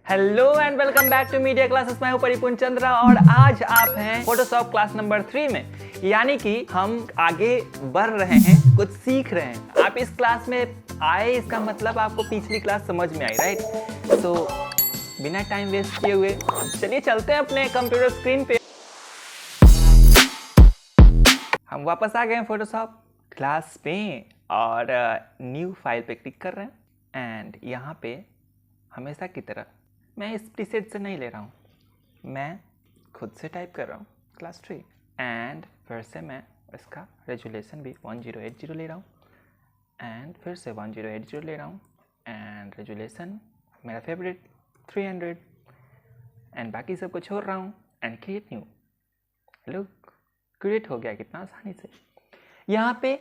Hello and welcome back to media classes. मैं हूं परिपूर्ण चंद्रा और आज आप हैं फोटोशॉप क्लास नंबर 3 में, यानी कि हम आगे बढ़ रहे हैं, कुछ सीख रहे हैं। आप इस क्लास में आए, इसका मतलब आपको पिछली क्लास समझ में आई, राइट? सो बिना टाइम वेस्ट किए हुए चलिए चलते हैं अपने कंप्यूटर स्क्रीन पे। हम वापस आ गए हैं फोटोशॉप क्लास पे और न्यू फाइल पे क्लिक कर रहे हैं एंड यहाँ पे हमेशा की तरह मैं इस प्रीसेट से नहीं ले रहा हूँ, मैं खुद से टाइप कर रहा हूँ क्लास 3 एंड फिर से मैं इसका रेजुलेशन भी 1080 ले रहा हूँ एंड फिर से 1080 ले रहा हूँ एंड रेजुलेशन मेरा फेवरेट 300 एंड बाकी सब को छोड़ रहा हूँ and create new. Look, create हो गया कितना आसानी से। यहाँ पे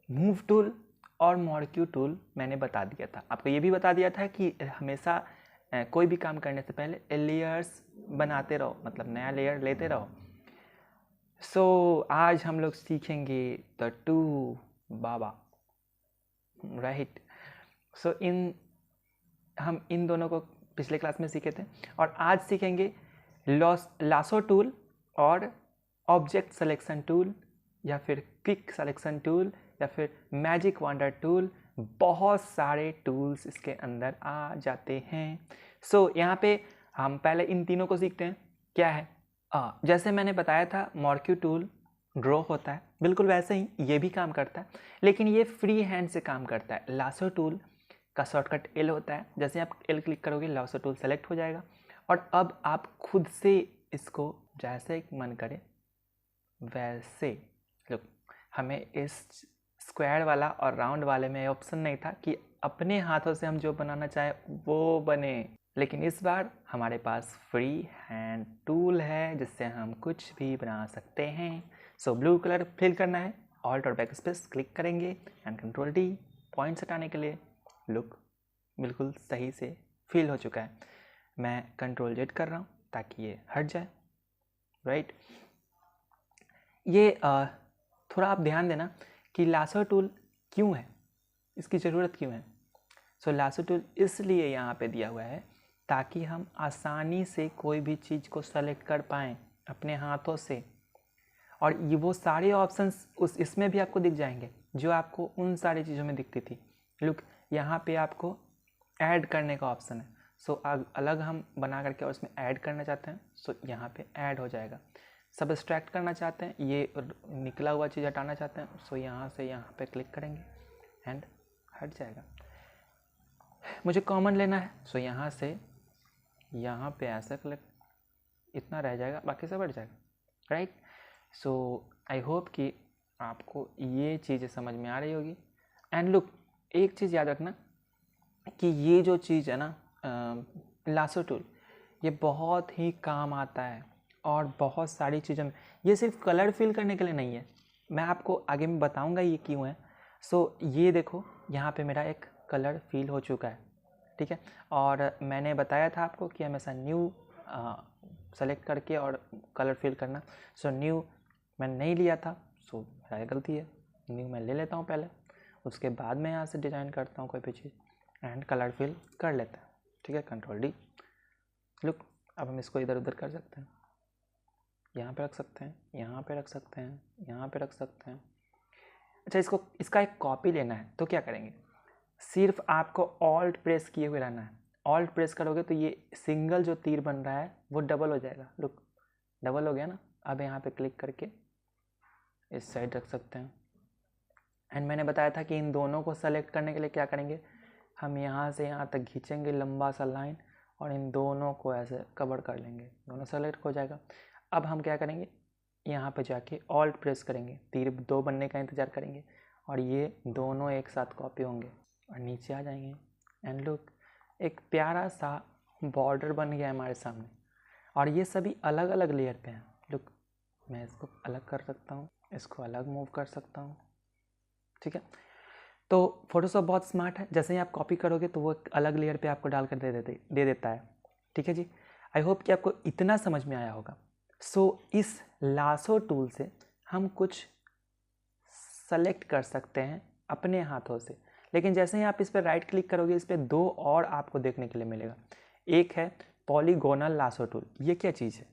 मूव टूल और मॉडिक्यू टूल मैंने बता दिया था, आपको ये भी बता दिया था कि हमेशा कोई भी काम करने से पहले लेयर्स बनाते रहो, मतलब नया लेयर लेते रहो। सो आज हम लोग सीखेंगे द टू बाबा, राइट? सो हम इन दोनों को पिछले क्लास में सीखे थे और आज सीखेंगे लासो टूल और ऑब्जेक्ट सिलेक्शन टूल या फिर क्विक सिलेक्शन टूल या फिर मैजिक वंडर टूल। बहुत सारे टूल्स इसके अंदर आ जाते हैं। सो यहाँ पे हम पहले इन तीनों को सीखते हैं। क्या है? जैसे मैंने बताया था मॉडिक्यू टूल ड्रॉ होता है, बिल्कुल वैसे ही ये भी काम करता है, लेकिन ये फ्री हैंड से काम करता है। लासो टूल का शॉर्टकट एल होता है, जैसे आप एल क्लिक करोगे लासो टूल सेलेक्ट हो जाएगा और अब आप खुद से इसको जैसे मन करे वैसे। लुक, हमें इस स्क्वायर वाला और राउंड वाले में ऑप्शन नहीं था कि अपने हाथों से हम जो बनाना चाहे वो बने, लेकिन इस बार हमारे पास फ्री हैंड टूल है जिससे हम कुछ भी बना सकते हैं। सो ब्लू कलर फिल करना है, ऑल्ट और बैक स्पेस क्लिक करेंगे एंड कंट्रोल डी, पॉइंट्स हटाने के लिए। लुक बिल्कुल सही से फिल हो चुका है। मैं कंट्रोल जेड कर रहा हूँ ताकि ये हट जाए, राइट? ये थोड़ा आप ध्यान देना कि लासो टूल क्यों है, इसकी ज़रूरत क्यों है। सो लासो टूल इसलिए यहाँ पे दिया हुआ है ताकि हम आसानी से कोई भी चीज़ को सेलेक्ट कर पाएँ अपने हाथों से, और ये वो सारे ऑप्शंस इसमें भी आपको दिख जाएंगे जो आपको उन सारी चीज़ों में दिखती थी। लुक, यहाँ पे आपको ऐड करने का ऑप्शन है। सो अलग हम बना करके और उसमें ऐड करना चाहते हैं, सो यहाँ पे ऐड हो जाएगा। सब्सट्रैक्ट करना चाहते हैं, ये निकला हुआ चीज़ हटाना चाहते हैं, सो यहाँ से यहाँ पे क्लिक करेंगे एंड हट जाएगा। मुझे कॉमन लेना है, सो यहाँ से यहाँ पे ऐसा क्लिक, इतना रह जाएगा, बाकी सब हट जाएगा, राइट? सो आई होप कि आपको ये चीज़ें समझ में आ रही होगी। एंड लुक, एक चीज़ याद रखना कि ये जो चीज़ है ना लासो टूल, ये बहुत ही काम आता है और बहुत सारी चीज़ों में। ये सिर्फ कलर फिल करने के लिए नहीं है, मैं आपको आगे में बताऊंगा ये क्यों है। सो ये देखो, यहाँ पे मेरा एक कलर फिल हो चुका है, ठीक है? और मैंने बताया था आपको कि हमेशा न्यू सेलेक्ट करके और कलर फिल करना। सो न्यू मैंने नहीं लिया था, सो मेरा गलती है। न्यू मैं ले लेता हूँ पहले, उसके बाद मैं यहाँ से डिज़ाइन करता हूँ कोई भी चीज़ एंड कलर फिल कर लेता है, ठीक है? Control D. लुक, अब हम इसको इधर उधर कर सकते हैं, यहाँ पे रख सकते हैं, यहाँ पे रख सकते हैं, यहाँ पे रख सकते हैं। अच्छा, इसका एक कॉपी लेना है तो क्या करेंगे? सिर्फ आपको ऑल्ट प्रेस किए हुए रहना है। ऑल्ट प्रेस करोगे तो ये सिंगल जो तीर बन रहा है वो डबल हो जाएगा। लुक, डबल हो गया ना। अब यहाँ पे क्लिक करके इस साइड रख सकते हैं एंड मैंने बताया था कि इन दोनों को सेलेक्ट करने के लिए क्या करेंगे, हम यहाँ से यहाँ तक खींचेंगे लंबा सा लाइन और इन दोनों को ऐसे कवर कर लेंगे, दोनों सेलेक्ट हो जाएगा। अब हम क्या करेंगे, यहाँ पे जाके ऑल्ट प्रेस करेंगे, तीर दो बनने का इंतज़ार करेंगे और ये दोनों एक साथ कॉपी होंगे और नीचे आ जाएंगे एंड लुक, एक प्यारा सा बॉर्डर बन गया हमारे सामने। और ये सभी अलग अलग लेयर पे हैं। लुक, मैं इसको अलग कर सकता हूँ, इसको अलग मूव कर सकता हूँ, ठीक है? तो फोटोशॉप बहुत स्मार्ट है, जैसे ही आप कॉपी करोगे तो वो एक अलग लेयर पे आपको डाल कर दे देता है, ठीक है जी? आई होप कि आपको इतना समझ में आया होगा। सो इस लासो टूल से हम कुछ सेलेक्ट कर सकते हैं अपने हाथों से, लेकिन जैसे ही आप इस पर राइट क्लिक करोगे, इस पर दो और आपको देखने के लिए मिलेगा। एक है पॉलीगोनल लासो टूल। ये क्या चीज़ है?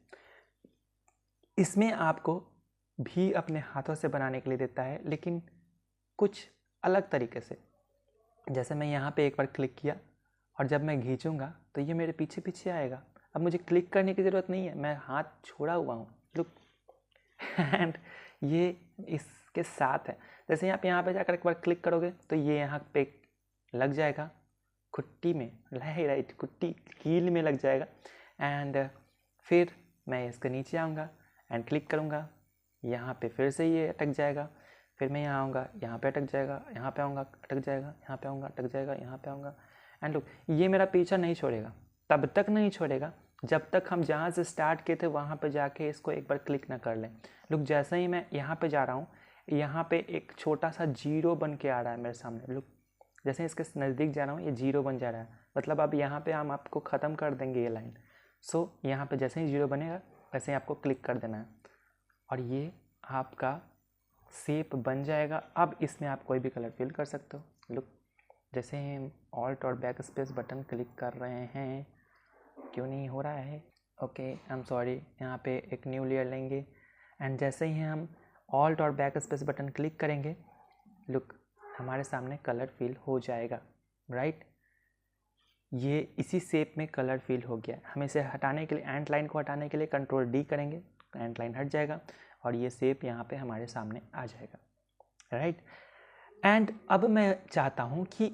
इसमें आपको भी अपने हाथों से बनाने के लिए देता है, लेकिन कुछ अलग तरीके से। जैसे मैं यहाँ पे एक बार क्लिक किया और जब मैं खींचूंगा तो ये मेरे पीछे पीछे आएगा। अब मुझे क्लिक करने की ज़रूरत नहीं है, मैं हाथ छोड़ा हुआ हूँ, लुक। एंड ये इसके साथ है। जैसे आप यहाँ पे जाकर एक बार क्लिक करोगे तो ये यहाँ पे लग जाएगा कुट्टी में, राइट, कुट्टी हील में लग जाएगा। एंड फिर मैं इसके नीचे आऊँगा एंड क्लिक करूँगा, यहाँ पे फिर से ये अटक जाएगा। फिर मैं यहाँ आऊँगा, यहाँ पे अटक जाएगा, यहाँ पे आऊँगा, अटक जाएगा, यहाँ पे आऊँगा, अटक जाएगा, यहाँ पे आऊँगा। एंड लुक, ये मेरा पीछा नहीं छोड़ेगा, तब तक नहीं छोड़ेगा जब तक हम जहाँ से स्टार्ट किए थे वहाँ पे जाके इसको एक बार क्लिक ना कर लें। लुक, जैसे ही मैं यहाँ पे जा रहा हूँ, यहाँ पे एक छोटा सा जीरो बन के आ रहा है मेरे सामने। लुक, जैसे इसके नज़दीक जा रहा हूँ ये जीरो बन जा रहा है, मतलब अब यहाँ पे हम आपको ख़त्म कर देंगे ये लाइन। सो यहाँ पे जैसे ही जीरो बनेगा वैसे ही आपको क्लिक कर देना है और ये आपका शेप बन जाएगा। अब इसमें आप कोई भी कलर फिल कर सकते हो। लुक, जैसे हम ऑल्ट और बैक स्पेस बटन क्लिक कर रहे हैं, क्यों नहीं हो रहा है? Okay, I am sorry. यहाँ पे एक न्यू लेयर लेंगे एंड जैसे ही हम ऑल्ट और बैक स्पेस बटन क्लिक करेंगे, लुक, हमारे सामने कलर फिल हो जाएगा, राइट। ये इसी शेप में कलर फिल हो गया। हम इसे हटाने के लिए, एंड लाइन को हटाने के लिए कंट्रोल डी करेंगे, एंड लाइन हट जाएगा और ये शेप यहाँ पे हमारे सामने आ जाएगा, राइट। एंड अब मैं चाहता हूँ कि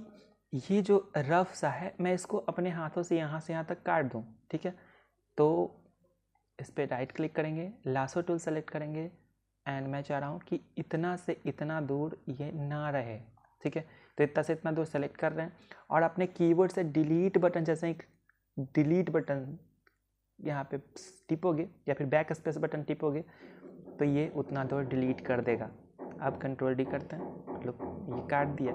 ये जो रफ सा है मैं इसको अपने हाथों से यहाँ तक काट दूँ, ठीक है। तो इस पर राइट क्लिक करेंगे, लासो टूल सेलेक्ट करेंगे एंड मैं चाह रहा हूँ कि इतना से इतना दूर ये ना रहे, ठीक है। तो इतना से इतना दूर सेलेक्ट कर रहे हैं और अपने कीबोर्ड से डिलीट बटन, जैसे एक डिलीट बटन यहाँ पे टिपोगे या फिर बैक स्पेस बटन टिपोगे तो ये उतना दूर डिलीट कर देगा। अब कंट्रोल डी करते हैं, लुक, ये काट दिया।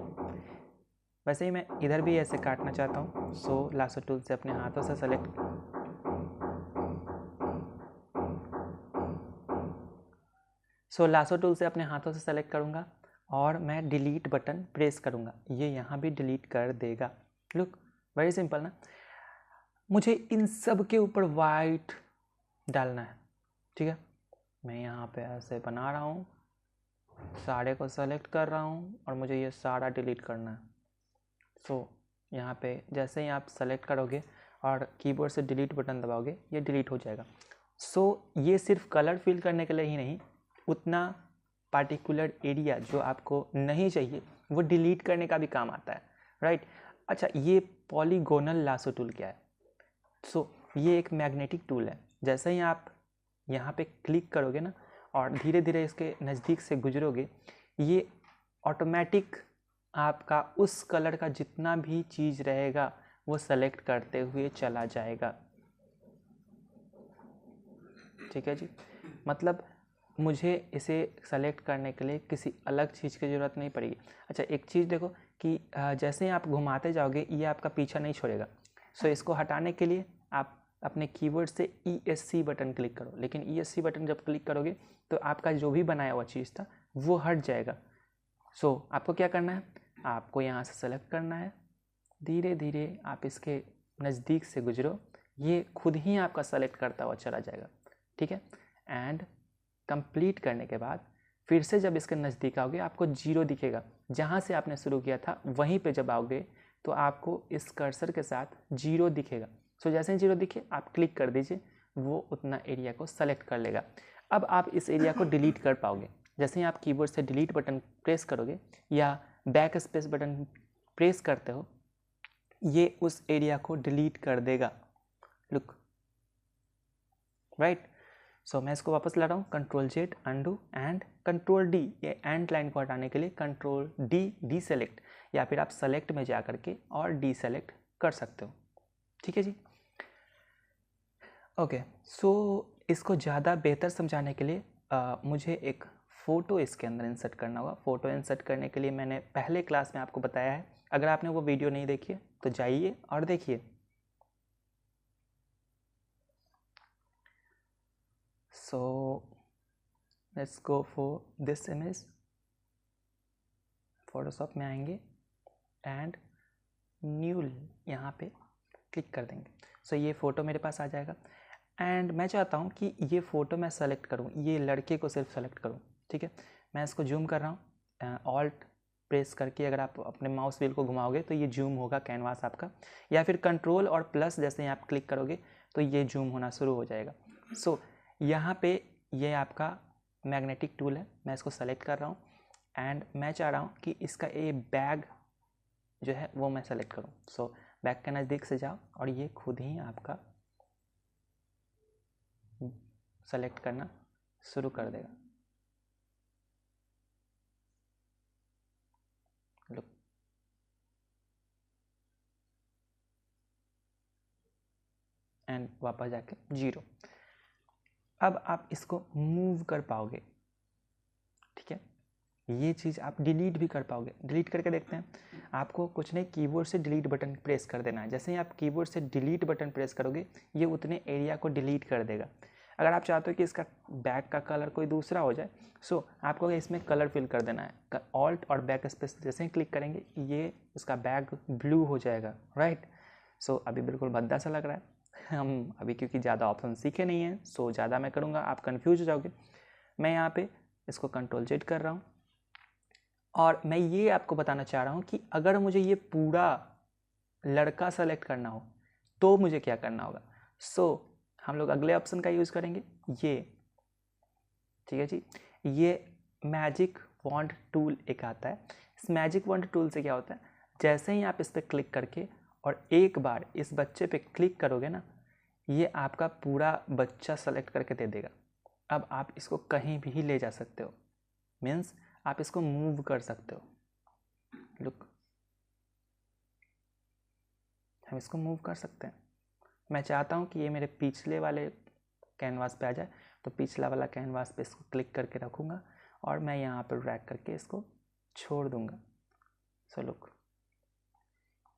वैसे ही मैं इधर भी ऐसे काटना चाहता हूँ। सो लासो टूल से अपने हाथों से सेलेक्ट, लासो टूल से अपने हाथों से सेलेक्ट करूँगा और मैं डिलीट बटन प्रेस करूँगा, ये यहाँ भी डिलीट कर देगा। लुक, वेरी सिंपल ना। मुझे इन सब के ऊपर वाइट डालना है, ठीक है। मैं यहाँ पे ऐसे बना रहा हूँ, सारे को सेलेक्ट कर रहा हूँ और मुझे ये सारा डिलीट करना है। सो यहाँ पे जैसे ही आप सेलेक्ट करोगे और कीबोर्ड से डिलीट बटन दबाओगे, ये डिलीट हो जाएगा। सो ये सिर्फ कलर फिल करने के लिए ही नहीं, उतना पार्टिकुलर एरिया जो आपको नहीं चाहिए वो डिलीट करने का भी काम आता है, राइट। अच्छा, ये पॉलीगोनल लासो टूल क्या है? सो ये एक मैग्नेटिक टूल है। जैसे ही आप यहाँ पे क्लिक करोगे ना और धीरे धीरे इसके नज़दीक से गुजरोगे, ये ऑटोमेटिक आपका उस कलर का जितना भी चीज़ रहेगा वो सेलेक्ट करते हुए चला जाएगा, ठीक है जी। मतलब मुझे इसे सेलेक्ट करने के लिए किसी अलग चीज़ की ज़रूरत नहीं पड़ेगी। अच्छा, एक चीज़ देखो कि जैसे ही आप घुमाते जाओगे ये आपका पीछा नहीं छोड़ेगा। सो इसको हटाने के लिए आप अपने कीबोर्ड से ESC बटन क्लिक करो, लेकिन ESC बटन जब क्लिक करोगे तो आपका जो भी बनाया हुआ चीज़ था वो हट जाएगा। सो आपको क्या करना है, आपको यहाँ से सेलेक्ट करना है, धीरे धीरे आप इसके नज़दीक से गुजरो, ये खुद ही आपका सेलेक्ट करता हुआ चला जाएगा, ठीक है। एंड कंप्लीट करने के बाद फिर से जब इसके नज़दीक आओगे आपको जीरो दिखेगा, जहाँ से आपने शुरू किया था वहीं पे जब आओगे तो आपको इस कर्सर के साथ जीरो दिखेगा। सो जैसे ही जीरो दिखे आप क्लिक कर दीजिए, वो उतना एरिया को सेलेक्ट कर लेगा। अब आप इस एरिया को डिलीट कर पाओगे। जैसे ही आप कीबोर्ड से डिलीट बटन प्रेस करोगे या बैक स्पेस बटन प्रेस करते हो, ये उस एरिया को डिलीट कर देगा, लुक, राइट। सो मैं इसको वापस ला रहा हूँ, control Z undo and control D, ये एंड लाइन को हटाने के लिए कंट्रोल डी डी सेलेक्ट, या फिर आप सेलेक्ट में जा करके और डी सेलेक्ट कर सकते हो, ठीक है जी। ओके, सो इसको ज़्यादा बेहतर समझाने के लिए मुझे एक फ़ोटो इसके अंदर इंसर्ट करना होगा। फ़ोटो इंसर्ट करने के लिए मैंने पहले क्लास में आपको बताया है, अगर आपने वो वीडियो नहीं देखी है तो जाइए और देखिए। So let's go for this image. Photoshop में आएंगे एंड न्यू यहाँ पे क्लिक कर देंगे। सो ये फ़ोटो मेरे पास आ जाएगा एंड मैं चाहता हूँ कि ये फ़ोटो मैं सेलेक्ट करूँ, ये लड़के को सिर्फ सेलेक्ट करूँ। ठीक है, मैं इसको जूम कर रहा हूँ, ऑल्ट प्रेस करके अगर आप अपने माउस व्हील को घुमाओगे तो ये जूम होगा कैनवास आपका, या फिर कंट्रोल और प्लस जैसे ही आप क्लिक करोगे तो ये जूम होना शुरू हो जाएगा। सो यहाँ पे ये आपका मैग्नेटिक टूल है, मैं इसको सेलेक्ट कर रहा हूँ एंड मैं चाह रहा हूँ कि इसका ये बैग जो है वो मैं सेलेक्ट करूँ। सो बैग के नज़दीक से जाओ और ये खुद ही आपका सेलेक्ट करना शुरू कर देगा। लुक, एंड वापस जाके 0। अब आप इसको मूव कर पाओगे। ठीक है, ये चीज़ आप डिलीट भी कर पाओगे। डिलीट करके देखते हैं। आपको कुछ नहीं, कीबोर्ड से डिलीट बटन प्रेस कर देना है। जैसे ही आप कीबोर्ड से डिलीट बटन प्रेस करोगे ये उतने एरिया को डिलीट कर देगा। अगर आप चाहते हो कि इसका बैक का कलर कोई दूसरा हो जाए, सो आपको इसमें कलर फिल कर देना है। ऑल्ट और बैक स्पेस जैसे ही क्लिक करेंगे ये इसका बैक ब्लू हो जाएगा, राइट। सो अभी बिल्कुल भद्दा सा लग रहा है। हम अभी क्योंकि ज़्यादा ऑप्शन सीखे नहीं हैं, सो ज़्यादा मैं करूँगा आप कन्फ्यूज हो जाओगे। मैं यहाँ पे इसको कंट्रोल Z कर रहा हूँ और मैं ये आपको बताना चाह रहा हूँ कि अगर मुझे ये पूरा लड़का सेलेक्ट करना हो तो मुझे क्या करना होगा। सो हम लोग अगले ऑप्शन का यूज़ करेंगे, ये। ठीक है जी, ये मैजिक वॉन्ड टूल एक आता है। इस मैजिक वॉन्ड टूल से क्या होता है, जैसे ही आप इस पर क्लिक करके और एक बार इस बच्चे पे क्लिक करोगे ना, ये आपका पूरा बच्चा सेलेक्ट करके दे देगा। अब आप इसको कहीं भी ले जा सकते हो, मीन्स आप इसको मूव कर सकते हो। लुक, हम इसको मूव कर सकते हैं। मैं चाहता हूँ कि ये मेरे पिछले वाले कैनवास पे आ जाए, तो पिछला वाला कैनवास पे इसको क्लिक करके रखूँगा और मैं यहाँ पर ड्रैग करके इसको छोड़ दूँगा। सो लुक,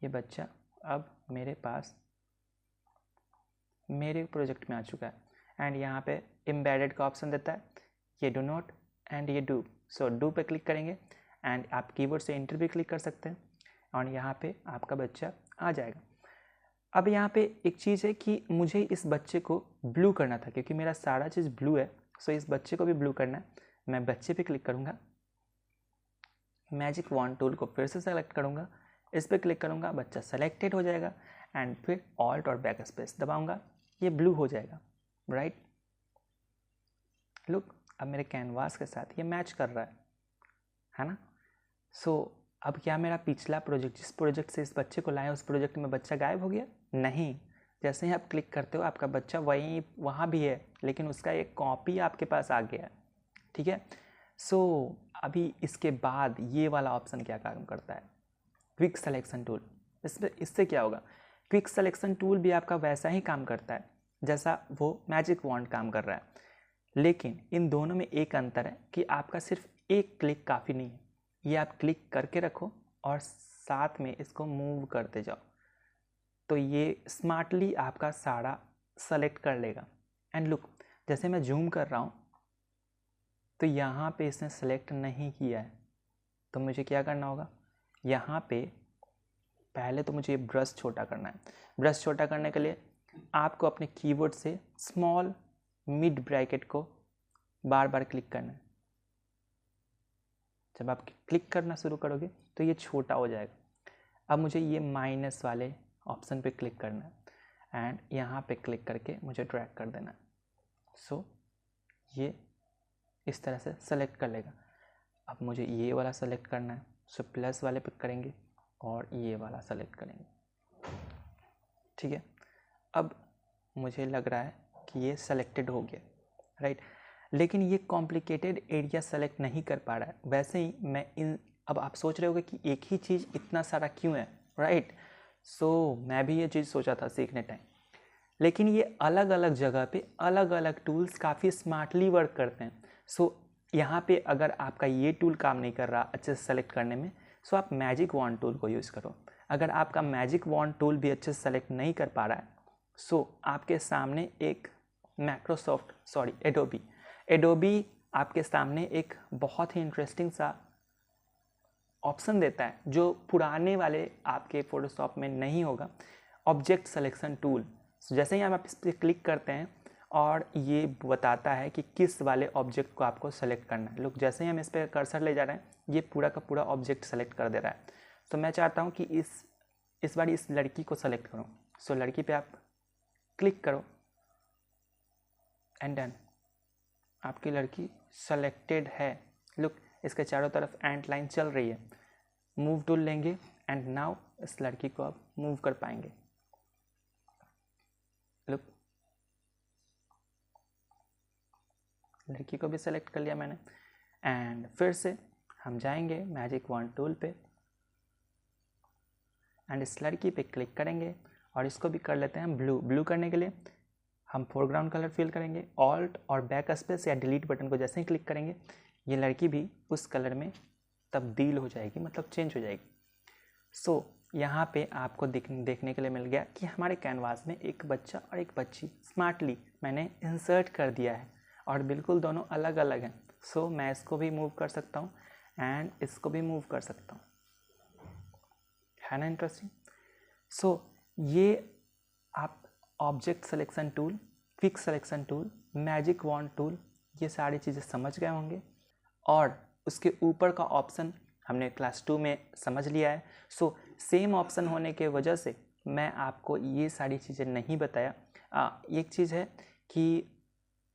ये बच्चा अब मेरे पास मेरे प्रोजेक्ट में आ चुका है एंड यहाँ पे एम्बेडेड का ऑप्शन देता है, ये डू नॉट एंड ये डू। सो डू पे क्लिक करेंगे एंड आप कीबोर्ड से एंटर भी क्लिक कर सकते हैं और यहाँ पे आपका बच्चा आ जाएगा। अब यहाँ पे एक चीज़ है कि मुझे इस बच्चे को ब्लू करना था, क्योंकि मेरा सारा चीज़ ब्लू है। सो इस बच्चे को भी ब्लू करना है। मैं बच्चे पे क्लिक करूँगा, मैजिक वॉन्ड टूल को फिर से सेलेक्ट करूँगा, इस पर क्लिक करूँगा, बच्चा सेलेक्टेड हो जाएगा एंड फिर ऑल्ट और बैक स्पेस दबाऊँगा, ये ब्लू हो जाएगा, राइट। लुक, अब मेरे कैनवास के साथ ये मैच कर रहा है ना। सो अब क्या मेरा पिछला प्रोजेक्ट, जिस प्रोजेक्ट से इस बच्चे को लाए, उस प्रोजेक्ट में बच्चा गायब हो गया? नहीं, जैसे ही आप क्लिक करते हो आपका बच्चा वहाँ भी है, लेकिन उसका एक कॉपी आपके पास आ गया। ठीक है, सो अभी इसके बाद ये वाला ऑप्शन क्या काम करता है, क्विक सिलेक्शन टूल। इससे क्या होगा, क्विक सिलेक्शन टूल भी आपका वैसा ही काम करता है जैसा वो मैजिक वॉन्ड काम कर रहा है, लेकिन इन दोनों में एक अंतर है कि आपका सिर्फ एक क्लिक काफ़ी नहीं है। ये आप क्लिक करके रखो और साथ में इसको मूव करते जाओ, तो ये स्मार्टली आपका सारा सेलेक्ट कर लेगा। एंड लुक, जैसे मैं जूम कर रहा हूँ तो यहाँ पे इसने सेलेक्ट नहीं किया है, तो मुझे क्या करना होगा, यहाँ पे पहले तो मुझे ब्रश छोटा करना है। ब्रश छोटा करने के लिए आपको अपने कीबोर्ड से स्मॉल मिड ब्रैकेट को बार बार क्लिक करना है। जब आप क्लिक करना शुरू करोगे तो ये छोटा हो जाएगा। अब मुझे ये माइनस वाले ऑप्शन पे क्लिक करना है एंड यहाँ पे क्लिक करके मुझे ड्रैग कर देना है। सो ये इस तरह से सेलेक्ट कर लेगा। अब मुझे ये वाला सेलेक्ट करना है, सो प्लस वाले पे करेंगे और ये वाला सेलेक्ट करेंगे। ठीक है, अब मुझे लग रहा है कि ये सेलेक्टेड हो गया, राइट। लेकिन ये कॉम्प्लिकेटेड एरिया सेलेक्ट नहीं कर पा रहा है। वैसे ही मैं अब आप सोच रहे होगे कि एक ही चीज़ इतना सारा क्यों है, राइट। सो मैं भी ये चीज़ सोचा था सीखने टाइम, लेकिन ये अलग अलग जगह पे अलग अलग टूल्स काफ़ी स्मार्टली वर्क करते हैं। सो यहाँ पे अगर आपका ये टूल काम नहीं कर रहा अच्छे से सेलेक्ट करने में, सो आप मैजिक वॉन्ड टूल को यूज़ करो। अगर आपका मैजिक वॉन्ड टूल भी अच्छे से सेलेक्ट नहीं कर पा रहा है, सो आपके सामने एक एडोबी आपके सामने एक बहुत ही इंटरेस्टिंग सा ऑप्शन देता है जो पुराने वाले आपके फ़ोटोशॉप में नहीं होगा, ऑब्जेक्ट सिलेक्शन टूल। जैसे ही आप इस पर क्लिक करते हैं और ये बताता है कि किस वाले ऑब्जेक्ट को आपको सेलेक्ट करना है। लोग जैसे ही हम इस पर कर्सर ले जा रहे हैं ये पूरा का पूरा ऑब्जेक्ट सेलेक्ट कर दे रहा है। तो मैं चाहता हूँ कि इस बार इस लड़की को सेलेक्ट करूँ। सो लड़की पे आप क्लिक करो एंड डन, आपकी लड़की सेलेक्टेड है। लुक, इसके चारों तरफ एंट लाइन चल रही है। मूव टूल लेंगे एंड नाउ इस लड़की को आप मूव कर पाएंगे। लुक, लड़की को भी सेलेक्ट कर लिया मैंने। एंड फिर से हम जाएंगे मैजिक वॉन्ड टूल पे एंड इस लड़की पे क्लिक करेंगे और इसको भी कर लेते हैं ब्लू। ब्लू करने के लिए हम फोरग्राउंड कलर फिल करेंगे, ऑल्ट और बैक स्पेस या डिलीट बटन को जैसे ही क्लिक करेंगे ये लड़की भी उस कलर में तब्दील हो जाएगी, मतलब चेंज हो जाएगी। सो यहाँ पे आपको देखने के लिए मिल गया कि हमारे कैनवास में एक बच्चा और एक बच्ची स्मार्टली मैंने इंसर्ट कर दिया है और बिल्कुल दोनों अलग अलग हैं। सो मैं इसको भी मूव कर सकता हूँ एंड इसको भी मूव कर सकता हूँ, है ना इंटरेस्टिंग। सो ये आप object selection tool, quick selection tool, magic wand tool, ये सारी चीज़ें समझ गए होंगे और उसके ऊपर का ऑप्शन हमने क्लास 2 में समझ लिया है। सो सेम ऑप्शन होने के वजह से मैं आपको ये सारी चीज़ें नहीं बताया। एक चीज़ है कि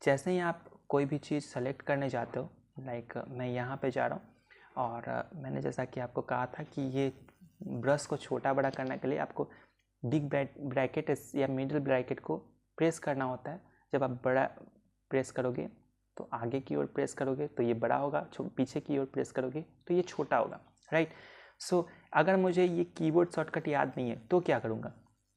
जैसे ही आप कोई भी चीज़ सेलेक्ट करने जाते हो, लाइक मैं यहाँ पे जा रहा हूँ और मैंने जैसा कि आपको कहा था कि ये ब्रश को छोटा बड़ा करने के लिए आपको बिग ब्रैकेट या मिडिल ब्रैकेट को प्रेस करना होता है। जब आप बड़ा प्रेस करोगे तो आगे की ओर प्रेस करोगे तो ये बड़ा होगा, पीछे की ओर प्रेस करोगे तो ये छोटा होगा, राइट। सो अगर मुझे ये कीबोर्ड शॉर्टकट याद नहीं है तो क्या करूँगा,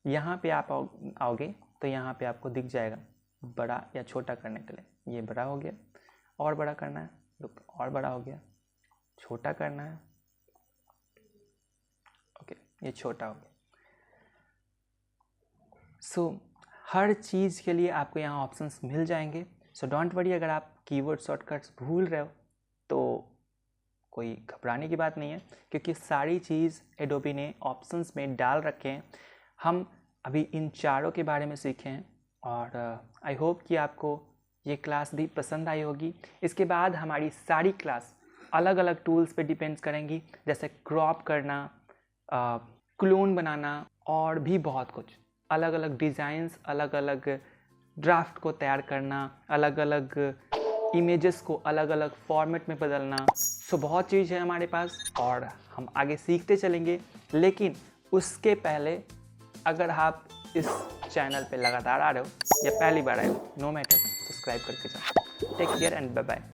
यहाँ पे आप आओगे तो यहाँ पे आपको दिख जाएगा बड़ा या छोटा करने के लिए। ये बड़ा हो गया, और बड़ा करना है, लुक और बड़ा हो गया, छोटा करना है, ओके ये छोटा हो गया। सो हर चीज़ के लिए आपको यहाँ ऑप्शंस मिल जाएंगे। सो डोंट वरी, अगर आप कीवर्ड शॉर्टकट्स भूल रहे हो तो कोई घबराने की बात नहीं है, क्योंकि सारी चीज़ एडोबी ने ऑप्शंस में डाल रखे हैं। हम अभी इन चारों के बारे में सीखे हैं और आई होप कि आपको ये क्लास भी पसंद आई होगी। इसके बाद हमारी सारी क्लास अलग अलग टूल्स पे डिपेंड्स करेंगी, जैसे क्रॉप करना, क्लोन बनाना और भी बहुत कुछ, अलग अलग डिज़ाइंस, अलग अलग ड्राफ्ट को तैयार करना, अलग अलग इमेजेस को अलग अलग फॉर्मेट में बदलना। सो बहुत चीज़ है हमारे पास और हम आगे सीखते चलेंगे। लेकिन उसके पहले अगर आप इस चैनल पे लगातार आ रहे हो या पहली बार आए हो, नो मैटर, सब्सक्राइब करके जाओ। Take care and bye bye.